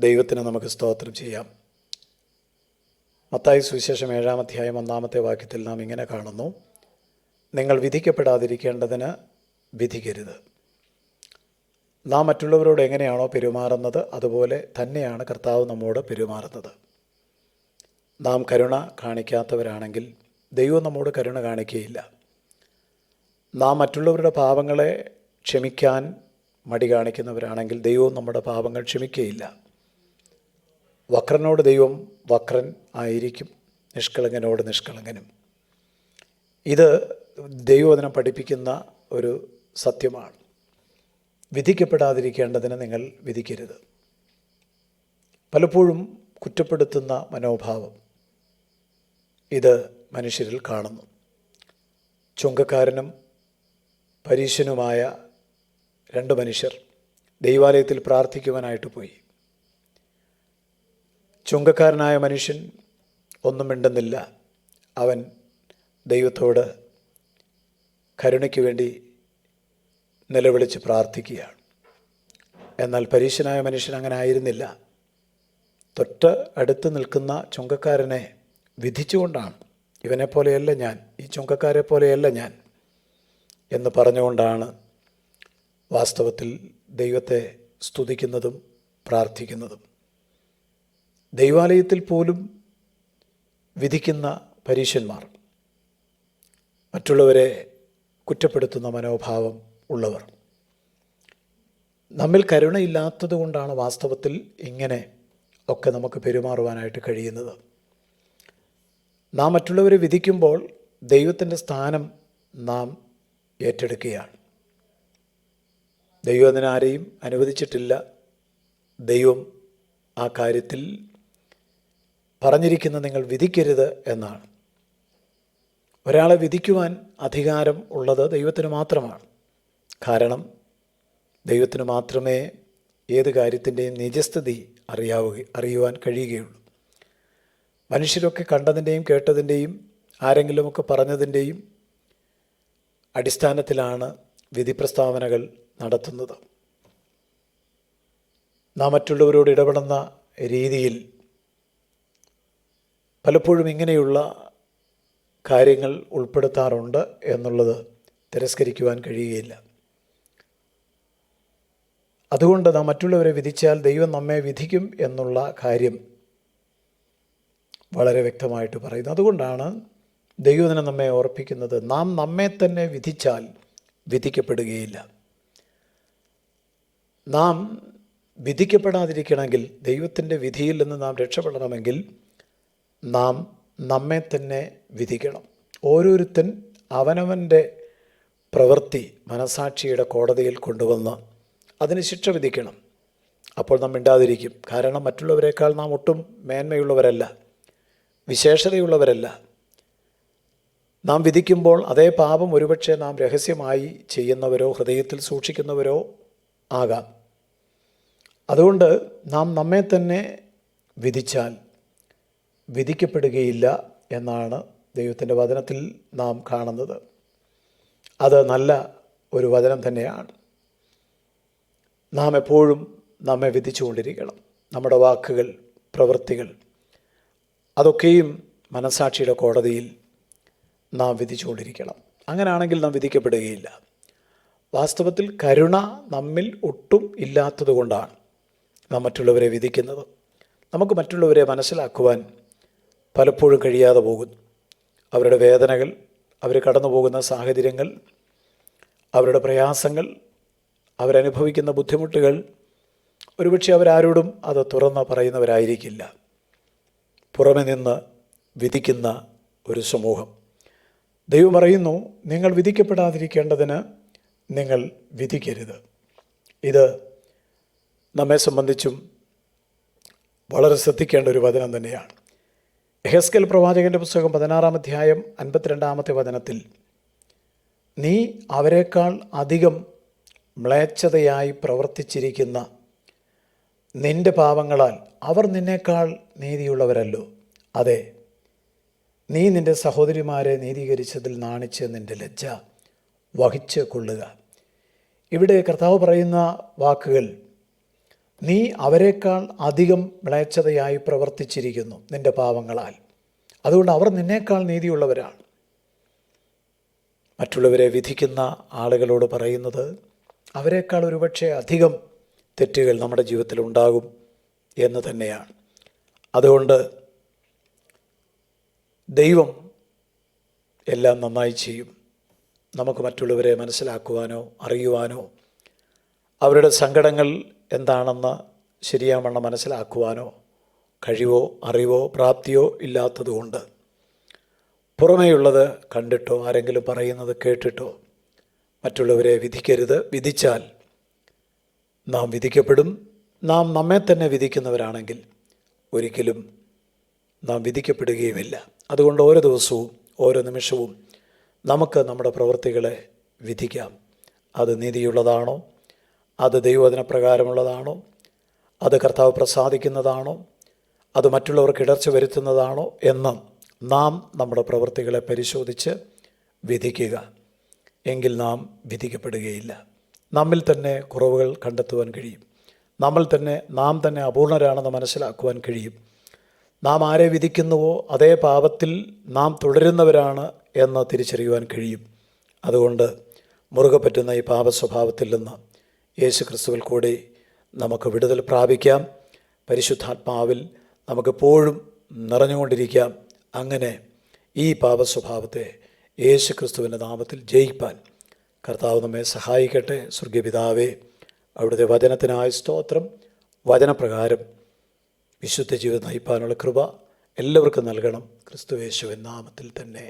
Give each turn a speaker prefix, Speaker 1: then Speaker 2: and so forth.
Speaker 1: ദൈവത്തിന് നമുക്ക് സ്തോത്രം ചെയ്യാം. മത്തായി സുവിശേഷം 7-ാം അധ്യായം 1-ാമത്തെ വാക്യത്തിൽ നാം ഇങ്ങനെ കാണുന്നു: നിങ്ങൾ വിധിക്കപ്പെടാതിരിക്കേണ്ടതിന് വിധിക്കരുത്. നാം മറ്റുള്ളവരോട് എങ്ങനെയാണോ പെരുമാറുന്നത് അതുപോലെ തന്നെയാണ് കർത്താവ് നമ്മോട് പെരുമാറുന്നത്. നാം കരുണ കാണിക്കാത്തവരാണെങ്കിൽ ദൈവം നമ്മോട് കരുണ കാണിക്കുകയില്ല. നാം മറ്റുള്ളവരുടെ പാപങ്ങളെ ക്ഷമിക്കാൻ മടി കാണിക്കുന്നവരാണെങ്കിൽ ദൈവവും നമ്മുടെ പാപങ്ങൾ ക്ഷമിക്കുകയില്ല. വക്രനോട് ദൈവം വക്രൻ ആയിരിക്കും, നിഷ്കളങ്കനോട് നിഷ്കളങ്കനും. ഇത് ദൈവവചനം പഠിപ്പിക്കുന്ന ഒരു സത്യമാണ്. വിധിക്കപ്പെടാതിരിക്കേണ്ടതിന് നിങ്ങൾ വിധിക്കരുത്. പലപ്പോഴും കുറ്റപ്പെടുത്തുന്ന മനോഭാവം ഇത് മനുഷ്യരിൽ കാണുന്നു. ചുങ്കക്കാരനും പരീശനുമായ 2 മനുഷ്യർ ദൈവാലയത്തിൽ പ്രാർത്ഥിക്കുവാനായിട്ട് പോയി. ചുങ്കക്കാരനായ മനുഷ്യൻ ഒന്നും മിണ്ടുന്നില്ല. അവൻ ദൈവത്തോട് കരുണയ്ക്ക് വേണ്ടി നിലവിളിച്ച് പ്രാർത്ഥിക്കുകയാണ്. എന്നാൽ പരീശനായ മനുഷ്യൻ അങ്ങനെ ആയിരുന്നില്ല. തൊട്ട് അടുത്ത് നിൽക്കുന്ന ചുങ്കക്കാരനെ വിധിച്ചുകൊണ്ടാണ്, ഇവനെപ്പോലെയല്ല ഞാൻ, ഈ ചുങ്കക്കാരെ പോലെയല്ല ഞാൻ എന്ന് പറഞ്ഞുകൊണ്ടാണ് വാസ്തവത്തിൽ ദൈവത്തെ സ്തുതിക്കുന്നതും പ്രാർത്ഥിക്കുന്നതും. ദൈവാലയത്തിൽ പോലും വിധിക്കുന്ന പരീശന്മാർ, മറ്റുള്ളവരെ കുറ്റപ്പെടുത്തുന്ന മനോഭാവം ഉള്ളവർ. നമ്മിൽ കരുണയില്ലാത്തത് കൊണ്ടാണ് വാസ്തവത്തിൽ ഇങ്ങനെ ഒക്കെ നമുക്ക് പെരുമാറുവാനായിട്ട് കഴിയുന്നത്. നാം മറ്റുള്ളവരെ വിധിക്കുമ്പോൾ ദൈവത്തിൻ്റെ സ്ഥാനം നാം ഏറ്റെടുക്കുകയാണ്. ദൈവം അതിനാരെയും അനുവദിച്ചിട്ടില്ല. ദൈവം ആ കാര്യത്തിൽ പറഞ്ഞിരിക്കുന്ന നിങ്ങൾ വിധിക്കരുത് എന്നാണ്. ഒരാളെ വിധിക്കുവാൻ അധികാരം ഉള്ളത് ദൈവത്തിന് മാത്രമാണ്. കാരണം ദൈവത്തിന് മാത്രമേ ഏത് കാര്യത്തിൻ്റെയും നിജസ്ഥിതി അറിയുവാൻ കഴിയുകയുള്ളൂ. മനുഷ്യരൊക്കെ കണ്ടതിൻ്റെയും കേട്ടതിൻ്റെയും ആരെങ്കിലുമൊക്കെ പറഞ്ഞതിൻ്റെയും അടിസ്ഥാനത്തിലാണ് വിധി പ്രസ്താവനകൾ നടത്തുന്നത്. നാം മറ്റുള്ളവരോട് ഇടപെടുന്ന രീതിയിൽ പലപ്പോഴും ഇങ്ങനെയുള്ള കാര്യങ്ങൾ ഉൾപ്പെടുത്താറുണ്ട് എന്നുള്ളത് തിരസ്കരിക്കുവാൻ കഴിയുകയില്ല. അതുകൊണ്ട് നാം മറ്റുള്ളവരെ വിധിച്ചാൽ ദൈവം നമ്മെ വിധിക്കും എന്നുള്ള കാര്യം വളരെ വ്യക്തമായിട്ട് പറയുന്നു. അതുകൊണ്ടാണ് ദൈവത്തിനെ നമ്മെ ഓർപ്പിക്കുന്നത്, നാം നമ്മെ തന്നെ വിധിച്ചാൽ വിധിക്കപ്പെടുകയില്ല. നാം വിധിക്കപ്പെടാതിരിക്കണമെങ്കിൽ, ദൈവത്തിൻ്റെ വിധിയിൽ നിന്ന് നാം രക്ഷപ്പെടണമെങ്കിൽ നാം നമ്മെ തന്നെ വിധിക്കണം. ഓരോരുത്തൻ അവനവൻ്റെ പ്രവൃത്തി മനസാക്ഷിയുടെ കോടതിയിൽ കൊണ്ടുവന്ന് അതിന് ശിക്ഷ വിധിക്കണം. അപ്പോൾ നാം മിണ്ടാതിരിക്കും. കാരണം മറ്റുള്ളവരെക്കാൾ നാം ഒട്ടും മേന്മയുള്ളവരല്ല, വിശേഷതയുള്ളവരല്ല. നാം വിധിക്കുമ്പോൾ അതേ പാപം ഒരുപക്ഷെ നാം രഹസ്യമായി ചെയ്യുന്നവരോ ഹൃദയത്തിൽ സൂക്ഷിക്കുന്നവരോ ആകാം. അതുകൊണ്ട് നാം നമ്മെ തന്നെ വിധിച്ചാൽ വിധിക്കപ്പെടുകയില്ല എന്നാണ് ദൈവത്തിൻ്റെ വചനത്തിൽ നാം കാണുന്നത്. അത് നല്ല ഒരു വചനം തന്നെയാണ്. നാം എപ്പോഴും നമ്മെ വിധിച്ചുകൊണ്ടിരിക്കണം. നമ്മുടെ വാക്കുകൾ, പ്രവൃത്തികൾ അതൊക്കെയും മനസാക്ഷിയുടെ കോടതിയിൽ നാം വിധിച്ചുകൊണ്ടിരിക്കണം. അങ്ങനെയാണെങ്കിൽ നാം വിധിക്കപ്പെടുകയില്ല. വാസ്തവത്തിൽ കരുണ നമ്മിൽ ഒട്ടും ഇല്ലാത്തത് കൊണ്ടാണ് നാം മറ്റുള്ളവരെ വിധിക്കുന്നത്. നമുക്ക് മറ്റുള്ളവരെ മനസ്സിലാക്കുവാൻ പലപ്പോഴും കഴിയാതെ പോകുന്നു. അവരുടെ വേദനകൾ, അവർ കടന്നു പോകുന്ന സാഹചര്യങ്ങൾ, അവരുടെ പ്രയാസങ്ങൾ, അവരനുഭവിക്കുന്ന ബുദ്ധിമുട്ടുകൾ ഒരുപക്ഷെ അവരാരോടും അത് തുറന്ന് പറയുന്നവരായിരിക്കില്ല. പുറമെ നിന്ന് വിധിക്കുന്ന ഒരു സമൂഹം. ദൈവം പറയുന്നു, നിങ്ങൾ വിധിക്കപ്പെടാതിരിക്കേണ്ടതിന് നിങ്ങൾ വിധിക്കരുത്. ഇത് നമ്മെ സംബന്ധിച്ചും വളരെ ശ്രദ്ധിക്കേണ്ട ഒരു വചനം തന്നെയാണ്. യെഹെസ്കേൽ പ്രവാചകൻ്റെ പുസ്തകം 16-ാം അധ്യായം 52-ാമത്തെ വചനത്തിൽ, നീ അവരെക്കാൾ അധികം മ്ലേച്ഛതയായി പ്രവർത്തിച്ചിരിക്കുന്ന നിന്റെ പാപങ്ങളാൽ അവർ നിന്നേക്കാൾ നീതിയുള്ളവരല്ലോ. അതെ, നീ നിന്റെ സഹോദരിമാരെ നീതീകരിച്ചതിൽ നാണിച്ച് നിന്റെ ലജ്ജ വഹിച്ച് കൊള്ളുക. ഇവിടെ കർത്താവ് പറയുന്ന വാക്കുകൾ, നീ അവരെക്കാൾ അധികം മ്ലേച്ഛതയായി പ്രവർത്തിച്ചിരിക്കുന്നു നിൻ്റെ പാവങ്ങളാൽ. അതുകൊണ്ട് അവർ നിന്നേക്കാൾ നീതിയുള്ളവരാണ്. മറ്റുള്ളവരെ വിധിക്കുന്ന ആളുകളോട് പറയുന്നത് അവരെക്കാൾ ഒരുപക്ഷെ അധികം തെറ്റുകൾ നമ്മുടെ ജീവിതത്തിൽ ഉണ്ടാകും എന്ന് തന്നെയാണ്. അതുകൊണ്ട് ദൈവം എല്ലാം നന്നായി ചെയ്യും. നമുക്ക് മറ്റുള്ളവരെ മനസ്സിലാക്കുവാനോ അറിയുവാനോ അവരുടെ സങ്കടങ്ങൾ എന്താണെന്ന് ശരിയാവണ്ണം മനസ്സിലാക്കുവാനോ കഴിവോ അറിവോ പ്രാപ്തിയോ ഇല്ലാത്തതുകൊണ്ട് പുറമേയുള്ളത് കണ്ടിട്ടോ ആരെങ്കിലും പറയുന്നത് കേട്ടിട്ടോ മറ്റുള്ളവരെ വിധിക്കരുത്. വിധിച്ചാൽ നാം വിധിക്കപ്പെടും. നാം നമ്മെ തന്നെ വിധിക്കുന്നവരാണെങ്കിൽ ഒരിക്കലും നാം വിധിക്കപ്പെടുകയുമില്ല. അതുകൊണ്ട് ഓരോ ദിവസവും ഓരോ നിമിഷവും നമുക്ക് നമ്മുടെ പ്രവൃത്തികളെ വിധിക്കാം. അത് നീതിയുള്ളതാണോ, അത് ദൈവവചനപ്രകാരമുള്ളതാണോ, അത് കർത്താവ് പ്രസാദിക്കുന്നതാണോ, അത് മറ്റുള്ളവർക്ക് ഇടർച്ച വരുത്തുന്നതാണോ എന്ന് നാം നമ്മുടെ പ്രവൃത്തികളെ പരിശോധിച്ച് വിധിക്കുക. എങ്കിൽ നാം വിധിക്കപ്പെടുകയില്ല. നമ്മിൽ തന്നെ കുറവുകൾ കണ്ടെത്തുവാൻ കഴിയും. നാം തന്നെ അപൂർണരാണെന്ന് മനസ്സിലാക്കുവാൻ കഴിയും. നാം ആരെ വിധിക്കുന്നുവോ അതേ പാപത്തിൽ നാം തുടരുന്നവരാണ് എന്ന് തിരിച്ചറിയുവാൻ കഴിയും. അതുകൊണ്ട് മുറുകെ പറ്റുന്ന ഈ പാപ സ്വഭാവത്തിൽ നിന്ന് യേശു ക്രിസ്തുവിൽ കൂടി നമുക്ക് വിടുതൽ പ്രാപിക്കാം. പരിശുദ്ധാത്മാവിൽ നമുക്കെപ്പോഴും നിറഞ്ഞുകൊണ്ടിരിക്കാം. അങ്ങനെ ഈ പാപ സ്വഭാവത്തെ യേശു ക്രിസ്തുവിൻ്റെ നാമത്തിൽ ജയിപ്പാൻ കർത്താവ് നമ്മെ സഹായിക്കട്ടെ. സ്വർഗീയപിതാവേ, അവിടുത്തെ വചനത്തിനായ സ്തോത്രം. വചനപ്രകാരം വിശുദ്ധ ജീവിതം നയിപ്പാനുള്ള കൃപ എല്ലാവർക്കും നൽകണം. ക്രിസ്തു യേശുവിൻ നാമത്തിൽ തന്നെ.